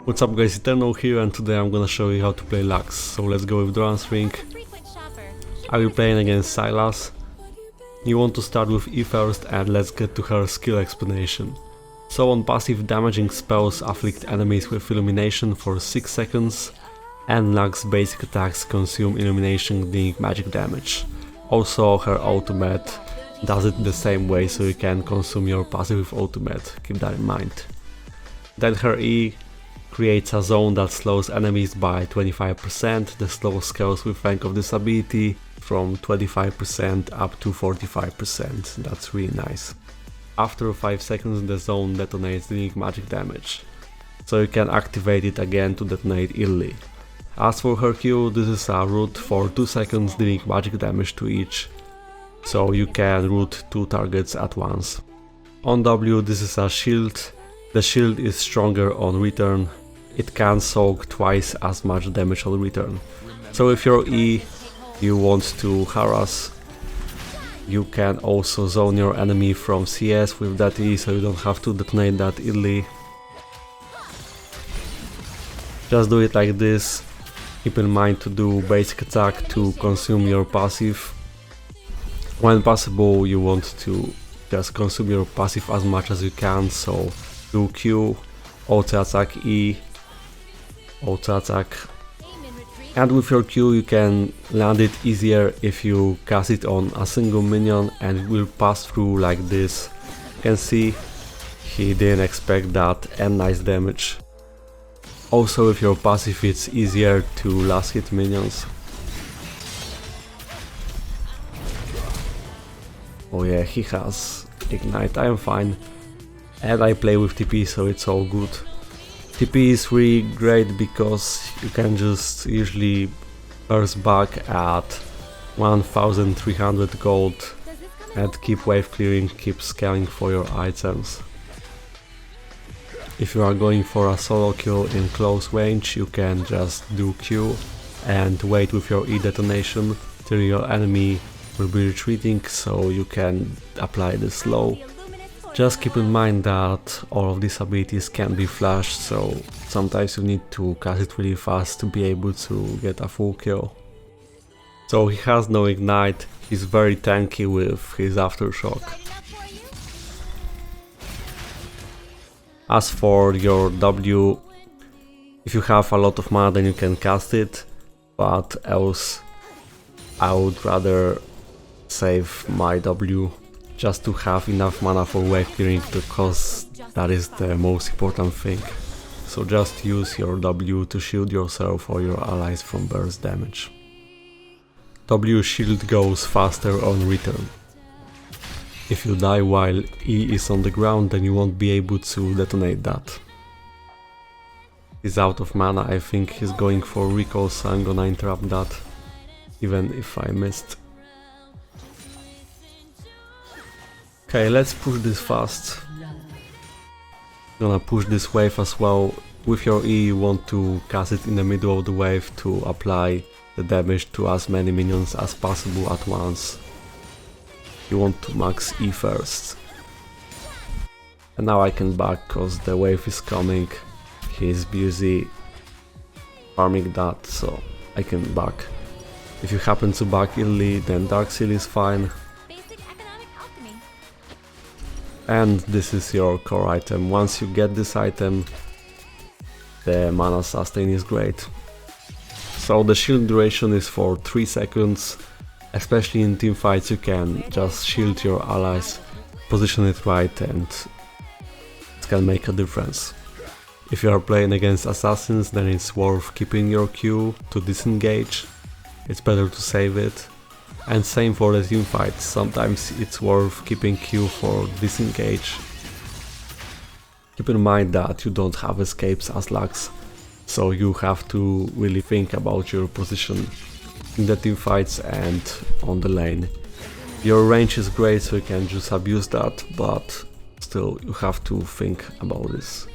What's up guys, Eternal here, and today I'm gonna show you how to play LUX. So let's go with Duran's Ring. I will be playing against Silas. You want to start with E first, and let's get to her skill explanation. So on passive, damaging spells afflict enemies with illumination for 6 seconds, and LUX basic attacks consume illumination, dealing magic damage. Also her ultimate does it the same way, so you can consume your passive with ultimate, keep that in mind. Then her E creates a zone that slows enemies by 25%, the slow scales with rank of this ability from 25% up to 45%, that's really nice. After 5 seconds the zone detonates, dealing magic damage, so you can activate it again to detonate early. As for her Q, this is a root for 2 seconds, dealing magic damage to each, so you can root 2 targets at once. On W, this is a shield. The shield is stronger on return. It can soak twice as much damage on return. So if your E you want to harass, you can also zone your enemy from CS with that E, so you don't have to detonate that early. Just do it like this. Keep in mind to do basic attack to consume your passive. When possible, you want to just consume your passive as much as you can, so do Q, auto attack E, auto attack, and with your Q you can land it easier if you cast it on a single minion and it will pass through like this. You can see he didn't expect that, and nice damage. Also with your passive it's easier to last hit minions. Oh yeah, he has ignite, I am fine. And I play with TP, so it's all good. TP is really great because you can just usually burst back at 1300 gold and keep wave clearing, keep scaling for your items. If you are going for a solo kill in close range, you can just do Q and wait with your E detonation till your enemy will be retreating, so you can apply the slow. Just keep in mind that all of these abilities can be flashed, so sometimes you need to cast it really fast to be able to get a full kill. So he has no ignite, he's very tanky with his aftershock. As for your W, if you have a lot of mana then you can cast it, but else I would rather save my W just to have enough mana for wave clearing, because that is the most important thing. So just use your W to shield yourself or your allies from burst damage. W shield goes faster on return. If you die while E is on the ground, then you won't be able to detonate that. He's out of mana, I think he's going for recall, so I'm gonna interrupt that, even if I missed. Okay, let's push this fast. Gonna push this wave as well. With your E you want to cast it in the middle of the wave to apply the damage to as many minions as possible at once. You want to max E first. And now I can back cause the wave is coming. He's busy farming that, so I can back. If you happen to back early, then Dark Seal is fine. And this is your core item. Once you get this item, the mana sustain is great. So the shield duration is for 3 seconds. Especially in teamfights you can just shield your allies, position it right, and it can make a difference. If you are playing against assassins, then it's worth keeping your Q to disengage. It's better to save it. And same for the teamfights, sometimes it's worth keeping Q for disengage. Keep in mind that you don't have escapes as LUX, so you have to really think about your position in the teamfights and on the lane. Your range is great, so you can just abuse that, but still you have to think about this.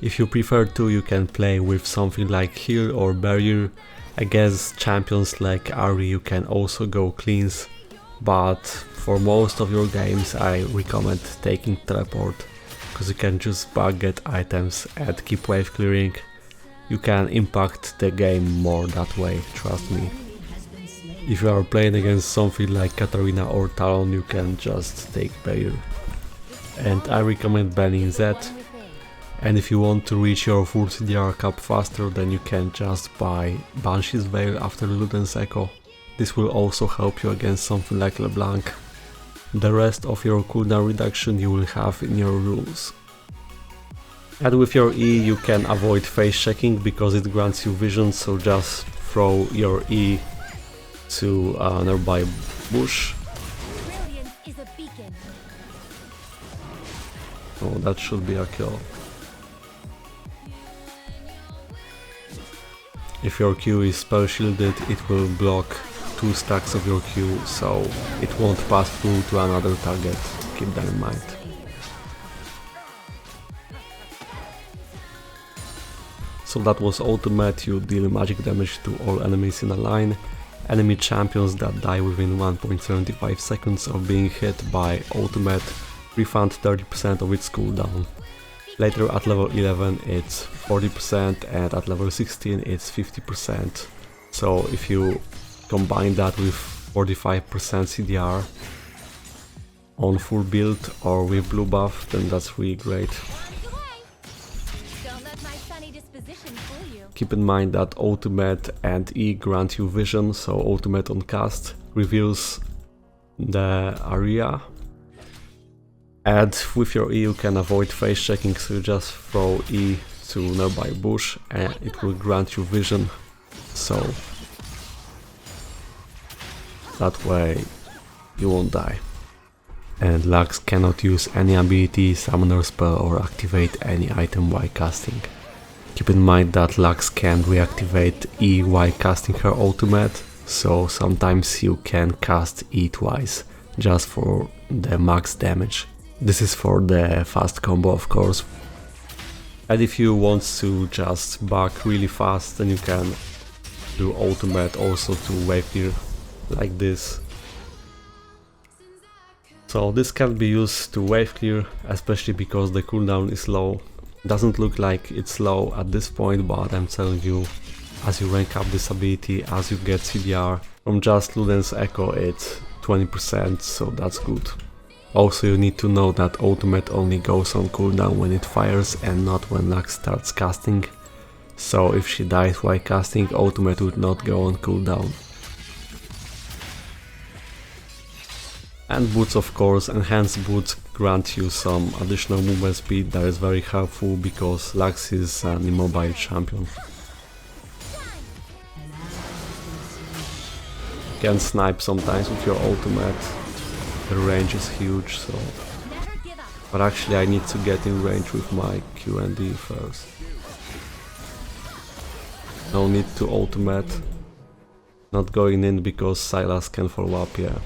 If you prefer to, you can play with something like heal or barrier. Against champions like Ahri you can also go cleanse, but for most of your games I recommend taking teleport, because you can just bug get items and keep wave clearing You can impact the game more that way, trust me. If you are playing against something like Katarina or Talon, you can just take Bayer. And I recommend banning Zed. And if you want to reach your full CDR cap faster, then you can just buy Banshee's Veil after Luden's Echo. This will also help you against something like LeBlanc. The rest of your cooldown reduction you will have in your rules. And with your E you can avoid face checking because it grants you vision, so just throw your E to a nearby bush. Oh, that should be a kill. If your Q is spell shielded, it will block 2 stacks of your Q, so it won't pass through to another target. Keep that in mind. So that was ultimate. You deal magic damage to all enemies in a line. Enemy champions that die within 1.75 seconds of being hit by ultimate refund 30% of its cooldown. Later at level 11 it's 40% and at level 16 it's 50%. So if you combine that with 45% CDR on full build or with blue buff, then that's really great. Keep in mind that ultimate and E grant you vision, so ultimate on cast reveals the area. And with your E you can avoid face checking, so you just throw E to nearby bush and it will grant you vision, so that way you won't die. And Lux cannot use any ability, summoner spell or activate any item while casting. Keep in mind that Lux can reactivate E while casting her ultimate, so sometimes you can cast E twice, just for the max damage. This is for the fast combo, of course. And if you want to just back really fast, then you can do ultimate also to wave clear, like this. So this can be used to wave clear, especially because the cooldown is low. Doesn't look like it's low at this point, but I'm telling you, as you rank up this ability, as you get CDR, from just Luden's Echo it's 20%, so that's good. Also you need to know that ultimate only goes on cooldown when it fires and not when Lux starts casting. So if she dies while casting, ultimate would not go on cooldown. And boots, of course. Enhanced boots grant you some additional movement speed that is very helpful because Lux is an immobile champion. You can snipe sometimes with your ultimate. The range is huge, so... But actually I need to get in range with my Q and D first. No need to ultimate. Not going in because Sylas can follow up, yeah.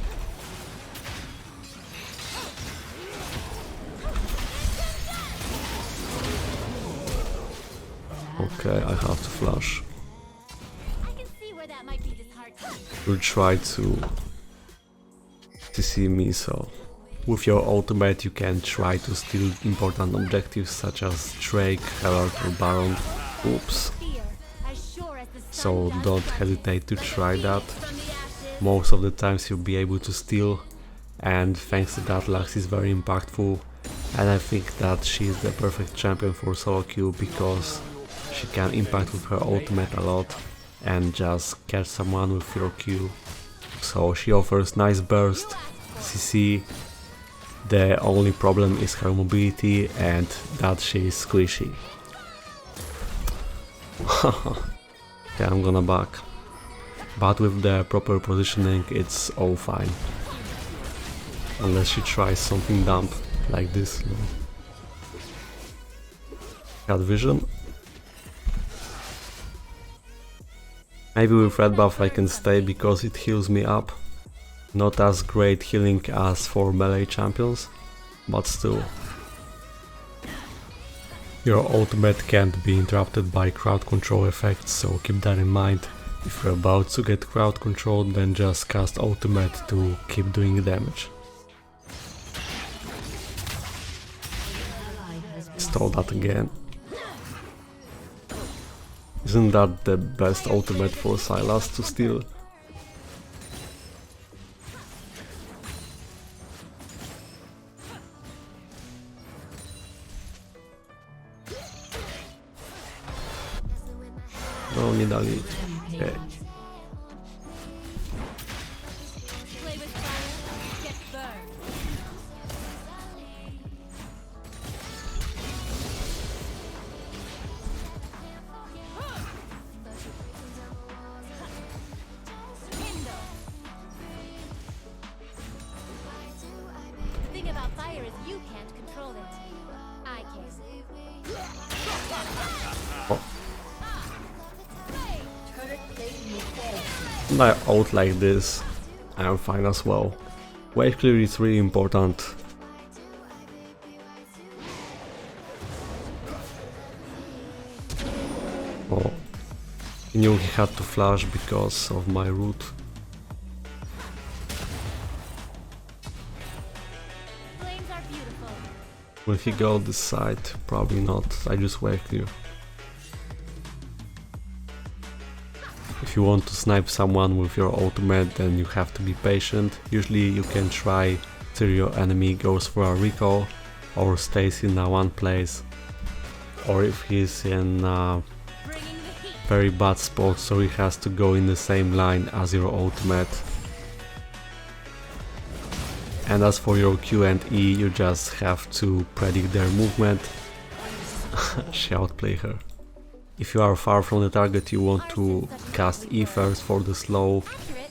Okay, I have to flash. We'll try to see me, so with your ultimate you can try to steal important objectives such as Drake, Herald or Baron. Oops. So don't hesitate to try that. Most of the times you'll be able to steal, and thanks to that Lux is very impactful, and I think that she is the perfect champion for solo queue because she can impact with her ultimate a lot and just catch someone with your Q. So she offers nice burst, CC, the only problem is her mobility and that she is squishy. Okay, I'm gonna back. But with the proper positioning it's all fine. Unless she tries something dumb like this. Got vision. Maybe with red buff I can stay because it heals me up. Not as great healing as for melee champions, but still. Your ultimate can't be interrupted by crowd control effects, so keep that in mind. If you're about to get crowd controlled, then just cast ultimate to keep doing damage. Stole that again. Isn't that the best ultimate for Sylas to steal? No, nie dali. Okay. And I out like this, I am fine as well. Wave clear is really important. Oh, he knew he had to flash because of my root. Will he go this side? Probably not, I just wave clear. If you want to snipe someone with your ultimate, then you have to be patient. Usually you can try till your enemy goes for a recall or stays in one place, or if he's in a very bad spot, so he has to go in the same line as your ultimate. And as for your Q and E, you just have to predict their movement. She outplay her. If you are far from the target, you want to cast E first for the slow,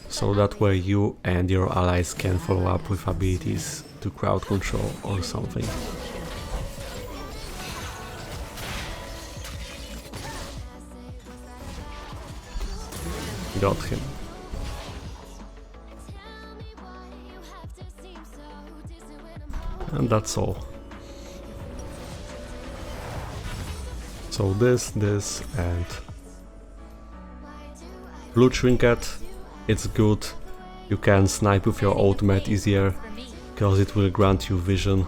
so that way you and your allies can follow up with abilities to crowd control or something. Got him. And that's all. So this, and blue trinket, it's good. You can snipe with your ultimate easier, because it will grant you vision.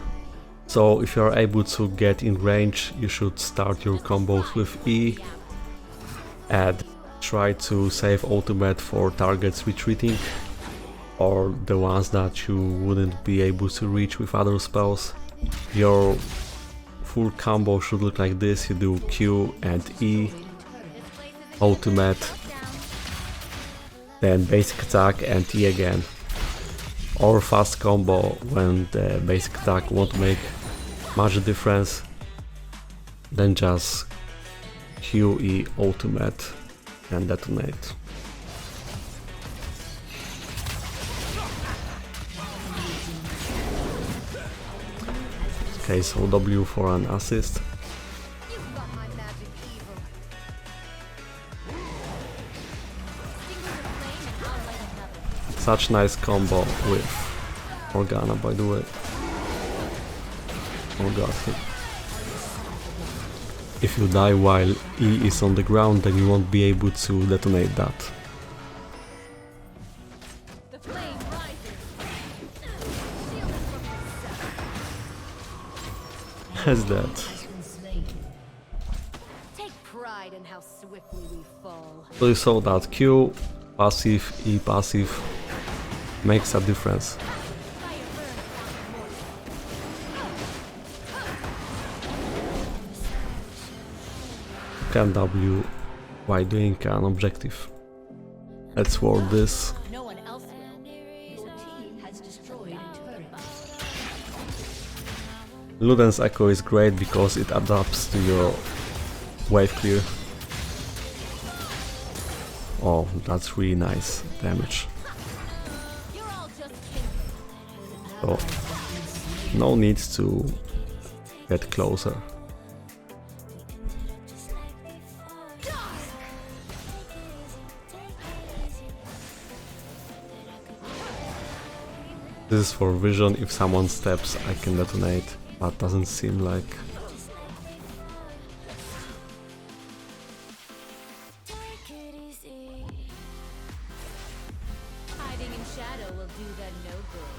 So if you are able to get in range, you should start your combos with E and try to save ultimate for targets retreating or the ones that you wouldn't be able to reach with other spells. Your full combo should look like this. You do Q and E, ultimate, then basic attack and E again. Or fast combo when the basic attack won't make much difference, then just Q, E, ultimate and detonate. Okay, so W for an assist. Such nice combo with Morgana, by the way. Oh god. If you die while E is on the ground, then you won't be able to detonate that. As that. So you saw that Q, passive, E passive, makes a difference. Can W by doing an objective. Let's ward this. Luden's Echo is great because it adapts to your wave clear. Oh, that's really nice damage. So, no need to get closer. This is for vision. If someone steps, I can detonate, but doesn't seem like. Hiding in shadow will do them no good.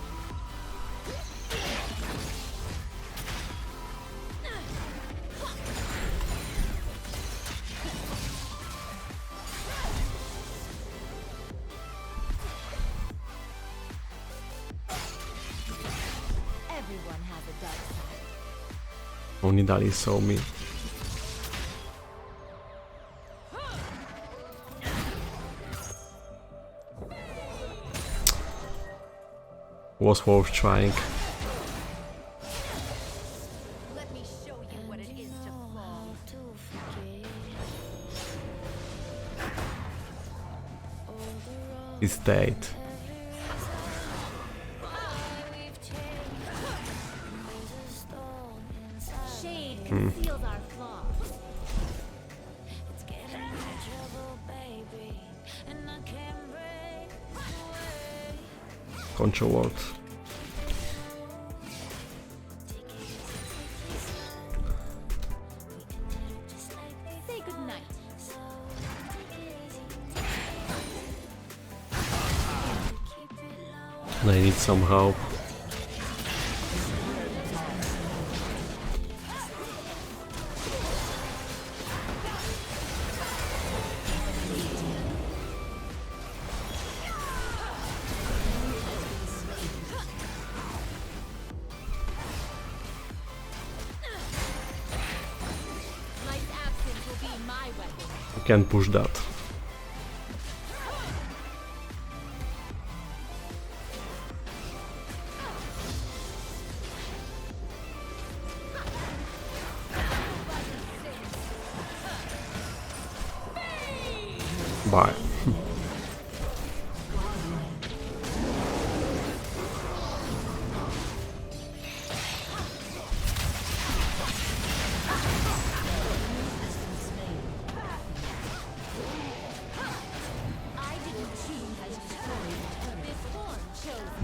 Only Dali saw me. Was worth trying. Let me show you what it is to fall. He's dead. Shade conceals our flaws. Control ward. Say goodnight. I need some help. My absence will be my weapon. You can push that. Bye.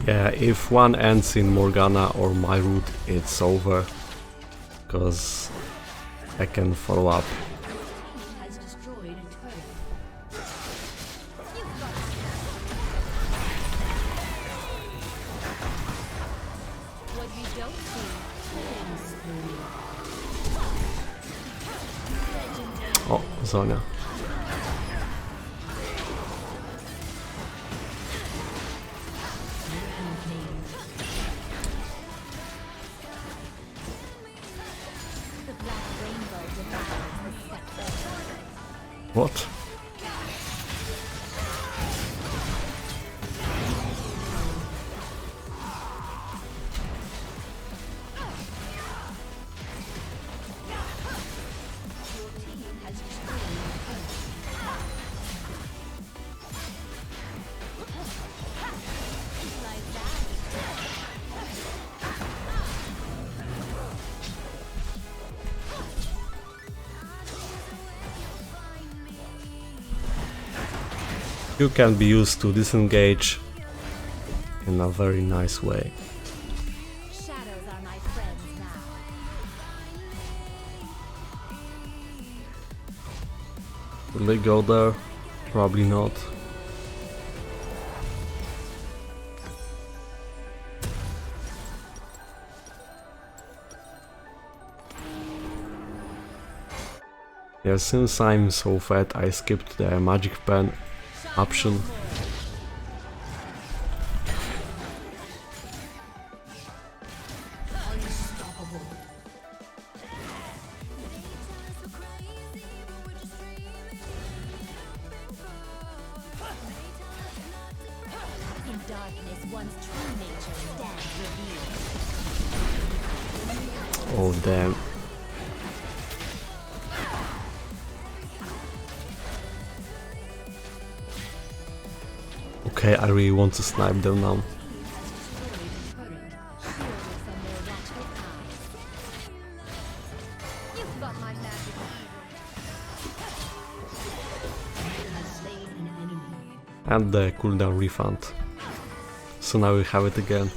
Yeah, if one ends in Morgana or my route, it's over. Because I can follow up. What you don't see. Oh, Zonia. The black rainbow devours the scepter. What? Like that. You can be used to disengage in a very nice way. Shadows are my friends now. Will they go there? Probably not. Yeah, since I'm so fat, I skipped the magic pen option. In darkness, one's true nature stands revealed. Oh damn. Okay, I really want to snipe them now. Shielded from their watchful eyes. You've got my magic And the cooldown refund. So now we have it again.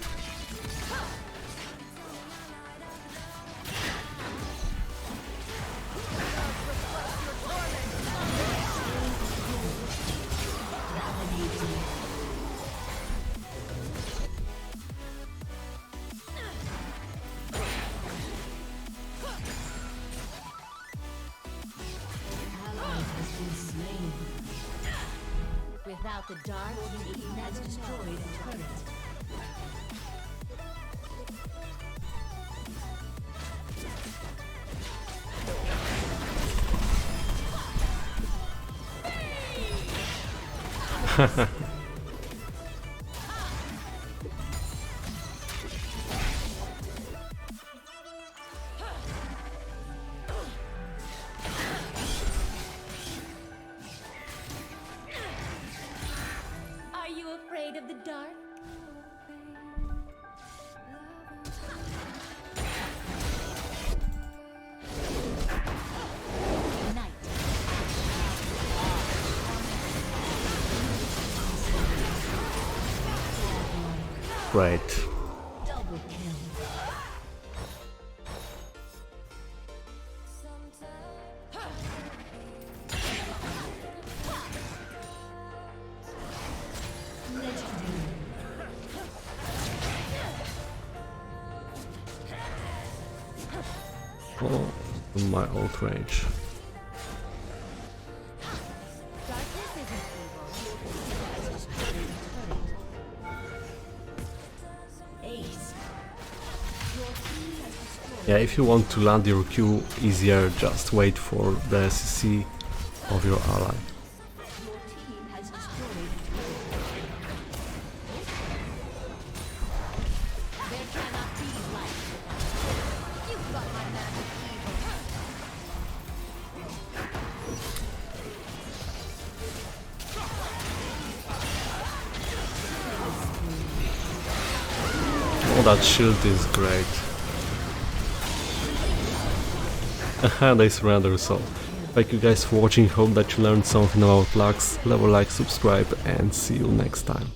Without the dark, Eden has destroyed a turret. Are you afraid of the dark? Night. Great. Double kill. Oh, my ult range. Darkness isn't evil. Ace. Your team has destroyed. Yeah, if you want to land your Q easier, just wait for the CC of your ally. Your team has destroyed. There cannot be light. You've got my magic evil. Oh, that shield is great. And they surrender, so thank you guys for watching, hope that you learned something about LUX, leave a like, subscribe and see you next time.